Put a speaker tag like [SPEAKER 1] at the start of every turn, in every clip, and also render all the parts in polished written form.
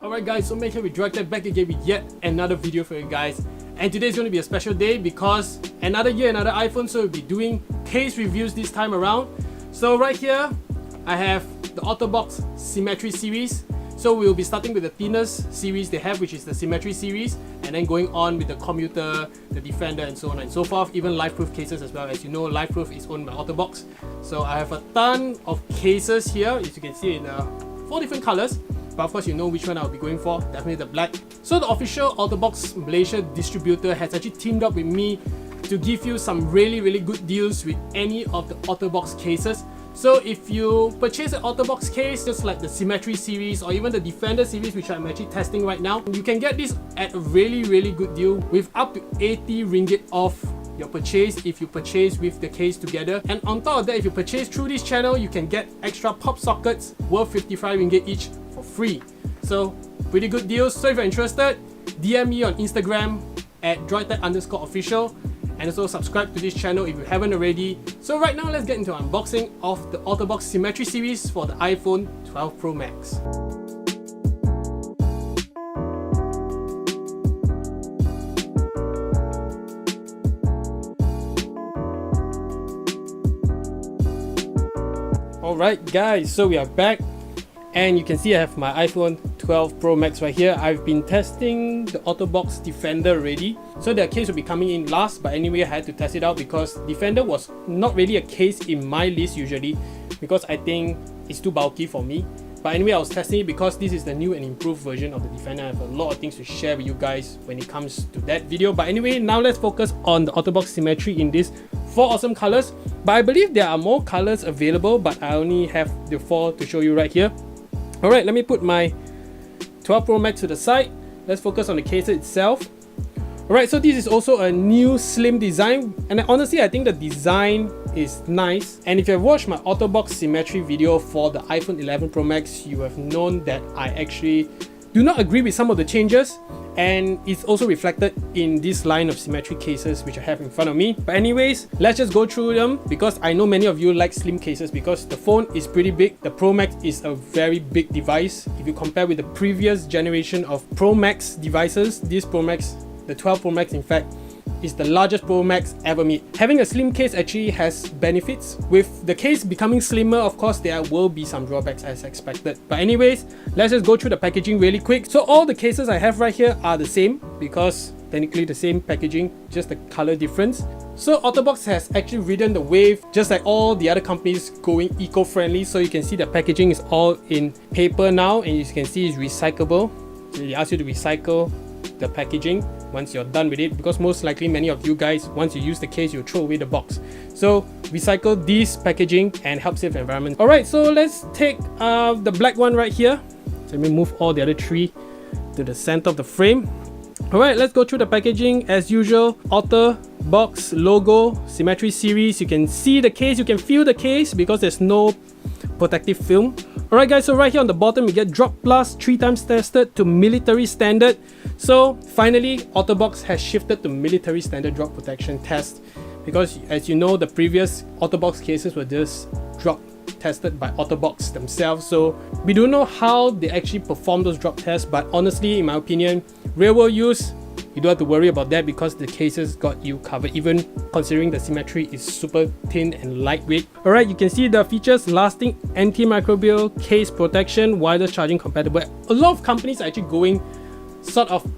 [SPEAKER 1] Alright guys, so make sure we drag that back again with yet another video for you guys. And today is going to be a special day because another year, another iPhone, so we'll be doing case reviews this time around. So right here, I have the Otterbox Symmetry series. So we'll be starting with the thinnest series they have, which is the Symmetry series, and then going on with the Commuter, the Defender, and so on and so forth. Even life-proof cases as well. As you know, life-proof is owned by Otterbox. So I have a ton of cases here, as you can see in 4 different colors. But of course, you know which one I'll be going for, definitely the black. So the official Otterbox Malaysia distributor has actually teamed up with me to give you some really good deals with any of the Otterbox cases. So if you purchase an Otterbox case, just like the Symmetry series or even the Defender series, which I'm actually testing right now, you can get this at a really good deal with up to 80 ringgit off your purchase if you purchase with the case together. And on top of that, if you purchase through this channel, you can get extra pop sockets worth 55 ringgit each for free. So pretty good deals. So if you're interested, DM me on Instagram at droidtech_official, and also subscribe to this channel if you haven't already. So right now, let's get into an unboxing of the Otterbox Symmetry series for the iPhone 12 Pro Max. Alright guys, so we are back, and you can see I have my iPhone 12 Pro Max right here. I've been testing the Otterbox Defender already, so their case will be coming in last, but anyway I had to test it out because Defender was not really a case in my list usually because I think it's too bulky for me. But anyway, I was testing it because this is the new and improved version of the Defender. I have a lot of things to share with you guys when it comes to that video. But anyway, now let's focus on the Otterbox Symmetry in these 4 awesome colors. But I believe there are more colors available, but I only have the 4 to show you right here. Alright, let me put my 12 Pro Max to the side. Let's focus on the case itself. Alright, so this is also a new slim design, and honestly I think the design is nice. And if you have watched my Otterbox Symmetry video for the iPhone 11 Pro Max, you have known that I actually do not agree with some of the changes, and it's also reflected in this line of Symmetry cases which I have in front of me. But anyways, let's just go through them because I know many of you like slim cases because the phone is pretty big. The Pro Max is a very big device. If you compare with the previous generation of Pro Max devices, this Pro Max, the 12 Pro Max in fact, is the largest Pro Max ever made. Having a slim case actually has benefits. With the case becoming slimmer, of course there will be some drawbacks as expected. But anyways, let's just go through the packaging really quick. So all the cases I have right here are the same because technically the same packaging, just the color difference. So Otterbox has actually ridden the wave, just like all the other companies, going eco-friendly. So you can see the packaging is all in paper now, and you can see it's recyclable. So they ask you to recycle the packaging once you're done with it, because most likely many of you guys, once you use the case, you throw away the box. So recycle this packaging and help save the environment. Alright, so let's take the black one right here. So let me move all the other 3 to the center of the frame. Alright, let's go through the packaging as usual. Otterbox logo, Symmetry series. You can see the case, you can feel the case because there's no protective film. Alright guys, so right here on the bottom you get Drop Plus 3 times tested to military standard. So finally Otterbox has shifted to military standard drop protection test, because as you know, the previous Otterbox cases were just drop tested by Otterbox themselves. So we don't know how they actually perform those drop tests, but honestly in my opinion, real world use, you don't have to worry about that because the cases got you covered, even considering the Symmetry is super thin and lightweight. Alright, you can see the features: lasting antimicrobial case protection, wireless charging compatible. A lot of companies are actually going sort of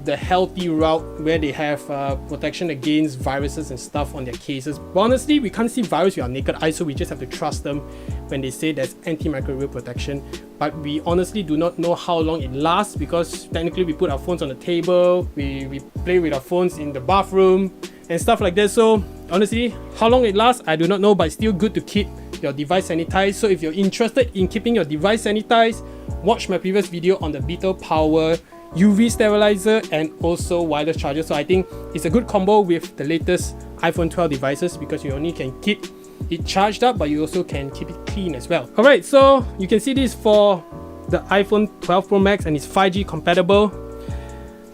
[SPEAKER 1] the healthy route where they have protection against viruses and stuff on their cases. But honestly, we can't see virus with our naked eye, so we just have to trust them when they say there's antimicrobial protection. But we honestly do not know how long it lasts, because technically we put our phones on the table, we play with our phones in the bathroom and stuff like that. So honestly, how long it lasts, I do not know, but it's still good to keep your device sanitized. So if you're interested in keeping your device sanitized, watch my previous video on the Beetle Power UV sterilizer and also wireless charger. So I think it's a good combo with the latest iPhone 12 devices, because you only can keep it charged up, but you also can keep it clean as well. Alright, so you can see this for the iPhone 12 Pro Max, and it's 5G compatible.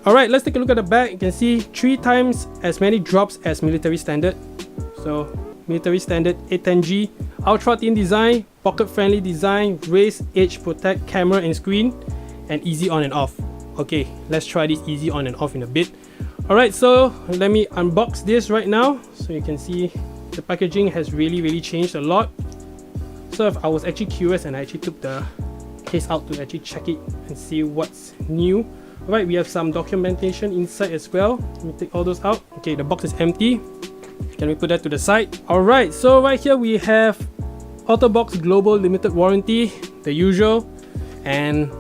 [SPEAKER 1] Alright, let's take a look at the back. You can see 3 times as many drops as military standard. So military standard 810G, ultra thin design, pocket friendly design, raised edge protect camera and screen. and easy on and off. Okay, let's try this easy on and off in a bit. Alright, so let me unbox this right now. So you can see the packaging has really changed a lot. So if I was actually curious and I actually took the case out to actually check it and see what's new. Alright, we have some documentation inside as well. Let me take all those out. Okay, the box is empty. Can we put that to the side? Alright, so right here we have Otterbox Global Limited Warranty, the usual, and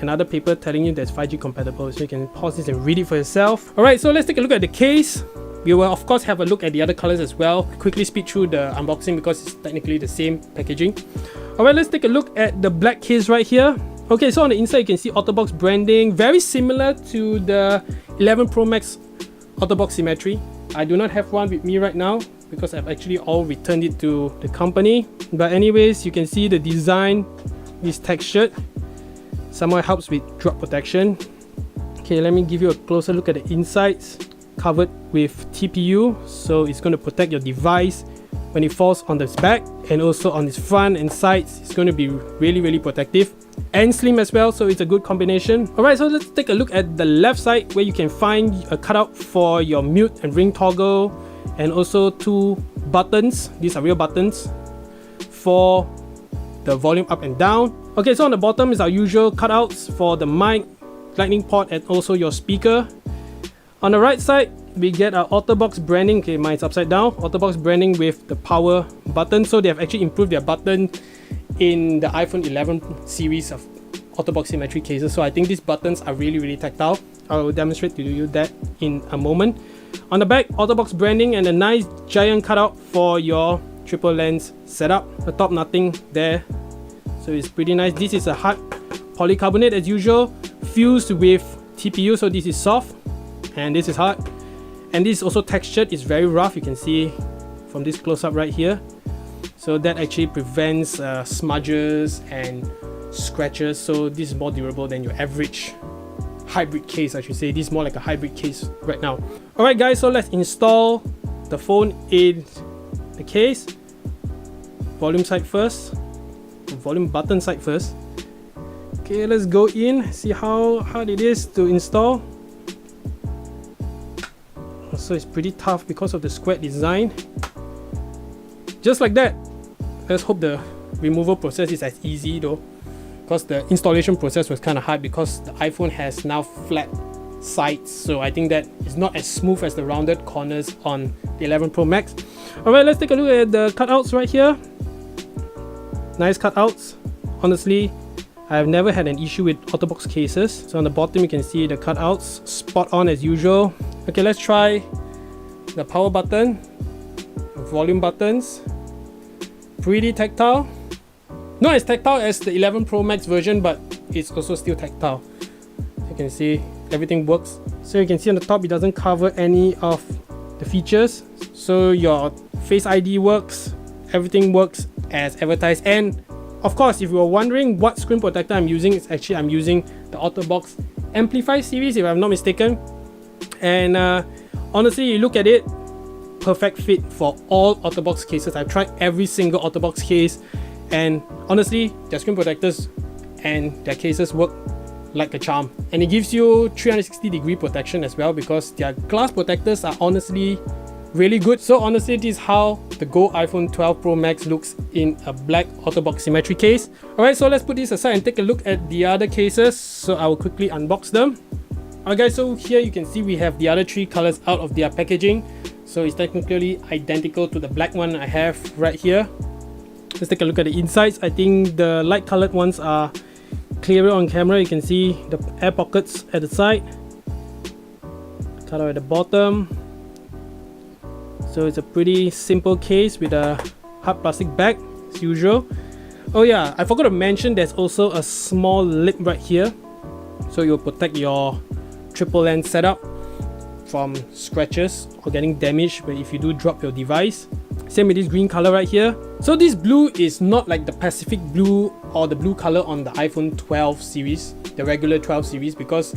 [SPEAKER 1] another paper telling you that's 5G compatible, so you can pause this and read it for yourself. Alright, so let's take a look at the case. We will of course have a look at the other colors as well. Quickly speed through the unboxing because it's technically the same packaging. Alright, let's take a look at the black case right here. Okay, so on the inside you can see Otterbox branding, very similar to the 11 Pro Max Otterbox Symmetry. I do not have one with me right now because I've actually all returned it to the company. But anyways, you can see the design is textured. Somehow it helps with drop protection. Okay, let me give you a closer look at the insides. Covered with TPU, so it's going to protect your device when it falls on its back, and also on its front and sides. It's going to be really protective and slim as well, so it's a good combination. Alright, so let's take a look at the left side where you can find a cutout for your mute and ring toggle, and also 2 buttons. These are real buttons for the volume up and down. Okay, so on the bottom is our usual cutouts for the mic, lightning port, and also your speaker. On the right side, we get our Otterbox branding. Okay, mine's upside down. Otterbox branding with the power button. So they have actually improved their button in the iPhone 11 series of Otterbox Symmetry cases. So I think these buttons are really tactile. I will demonstrate to you that in a moment. On the back, Otterbox branding and a nice giant cutout for your triple lens setup. The top, nothing there. So it's pretty nice. This is a hard polycarbonate as usual, fused with TPU, so this is soft and this is hard. And this is also textured, it's very rough, you can see from this close-up right here. So that actually prevents smudges and scratches, so this is more durable than your average hybrid case, I should say. This is more like a hybrid case right now. Alright guys, so let's install the phone in the case. Volume side first. Volume button side first. Okay, let's go in, see how hard it is to install. So it's pretty tough because of the square design. Just like that. Let's hope the removal process is as easy though, because the installation process was kind of hard because the iPhone has now flat sides, so I think that it's not as smooth as the rounded corners on the 11 Pro Max. Alright, let's take a look at the cutouts right here. Nice cutouts. Honestly, I've never had an issue with Otterbox cases. So on the bottom you can see the cutouts, spot on as usual. Okay, let's try the power button, volume buttons. Pretty tactile. Not as tactile as the 11 Pro Max version, but it's also still tactile. You can see everything works. So you can see on the top it doesn't cover any of the features. So your Face ID works, everything works as advertised. And of course, if you were wondering what screen protector I'm using, it's actually I'm using the Otterbox Amplify series, if I'm not mistaken. And honestly, you look at it, perfect fit for all Otterbox cases. I've tried every single Otterbox case, and honestly, their screen protectors and their cases work like a charm. And it gives you 360-degree protection as well, because their glass protectors are honestly really good. So honestly, this is how the Go iPhone 12 Pro Max looks in a black Otterbox Symmetry case. Alright, so let's put this aside and take a look at the other cases. So I will quickly unbox them. Alright guys, so here you can see we have the other 3 colors out of their packaging. So it's technically identical to the black one I have right here. Let's take a look at the insides. I think the light colored ones are clearer on camera. You can see the air pockets at the side, color at the bottom. So it's a pretty simple case with a hard plastic back as usual. Oh yeah, I forgot to mention there's also a small lip right here, so you'll protect your triple lens setup from scratches or getting damaged but if you do drop your device. Same with this green color right here. So this blue is not like the Pacific blue or the blue color on the iPhone 12 series, the regular 12 series, because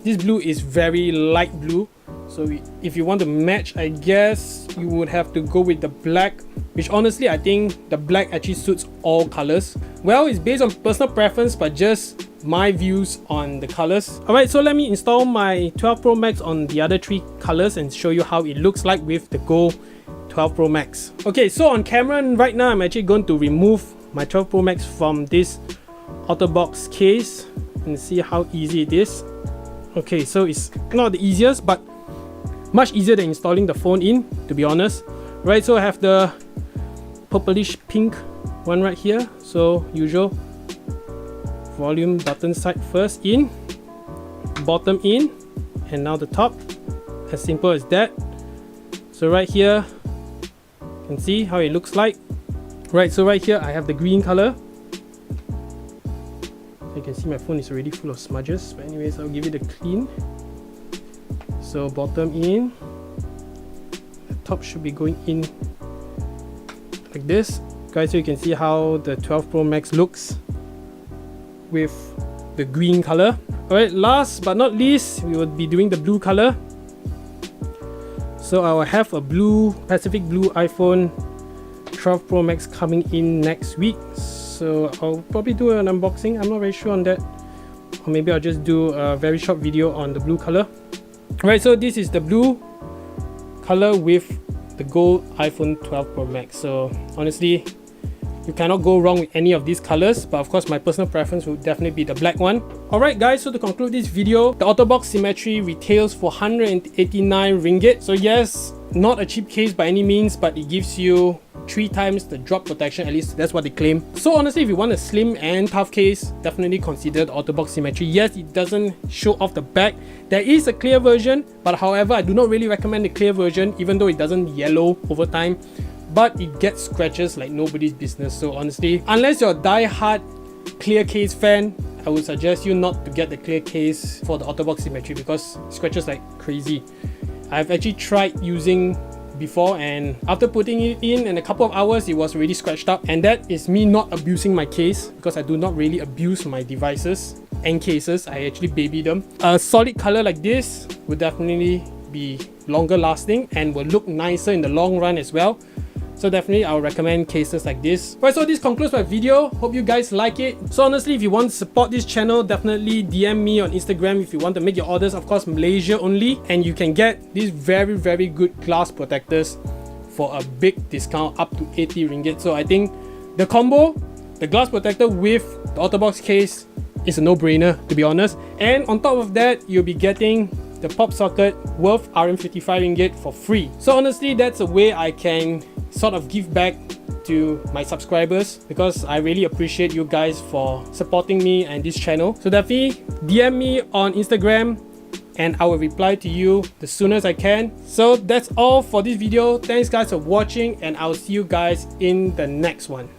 [SPEAKER 1] this blue is very light blue. So if you want to match, I guess you would have to go with the black, which honestly I think the black actually suits all colors. Well, it's based on personal preference, but just my views on the colors. Alright, so let me install my 12 Pro Max on the other 3 colors and show you how it looks like with the Gold 12 Pro Max. Okay, so on camera right now, I'm actually going to remove my 12 Pro Max from this Otterbox case and see how easy it is. Okay, so it's not the easiest, but much easier than installing the phone in, to be honest. Right, so I have the purplish pink one right here. So usual volume button side first in, bottom in, and now the top. As simple as that. So right here, you can see how it looks like. Right, so right here I have the green color. So you can see my phone is already full of smudges, but anyways, I'll give it a clean. So bottom in, the top should be going in like this. Guys, so you can see how the 12 Pro Max looks with the green color. Alright, last but not least, we will be doing the blue color. So I will have a Pacific blue iPhone 12 Pro Max coming in next week. So I'll probably do an unboxing. I'm not very sure on that. Or maybe I'll just do a very short video on the blue color. Alright, so this is the blue color with the gold iPhone 12 Pro Max. So honestly, you cannot go wrong with any of these colors, but of course my personal preference would definitely be the black one. Alright guys, so to conclude this video, the Otterbox Symmetry retails for 189 ringgit. So yes, not a cheap case by any means, but it gives you 3 times the drop protection, at least that's what they claim. So honestly, if you want a slim and tough case, definitely consider the Otterbox Symmetry. Yes, it doesn't show off the back. There is a clear version, but however, I do not really recommend the clear version, even though it doesn't yellow over time. But it gets scratches like nobody's business. So honestly, unless you're a die-hard clear case fan, I would suggest you not to get the clear case for the Otterbox Symmetry because it scratches like crazy. I've actually tried using before, and after putting it in a couple of hours, it was already scratched up. And that is me not abusing my case, because I do not really abuse my devices and cases. I actually baby them. A solid color like this would definitely be longer lasting and will look nicer in the long run as well. So definitely I would recommend cases like this. Right, so this concludes my video. Hope you guys like it. So honestly, if you want to support this channel, definitely DM me on Instagram if you want to make your orders. Of course, Malaysia only. And you can get these very good glass protectors for a big discount, up to 80 ringgit. So I think the combo, the glass protector with the Otterbox case, is a no-brainer, to be honest. And on top of that, you'll be getting the pop socket worth RM55 ringgit for free. So honestly, that's a way I can sort of give back to my subscribers, because I really appreciate you guys for supporting me and this channel. So definitely DM me on Instagram and I will reply to you the soonest I can. So that's all for this video. Thanks guys for watching, and I'll see you guys in the next one.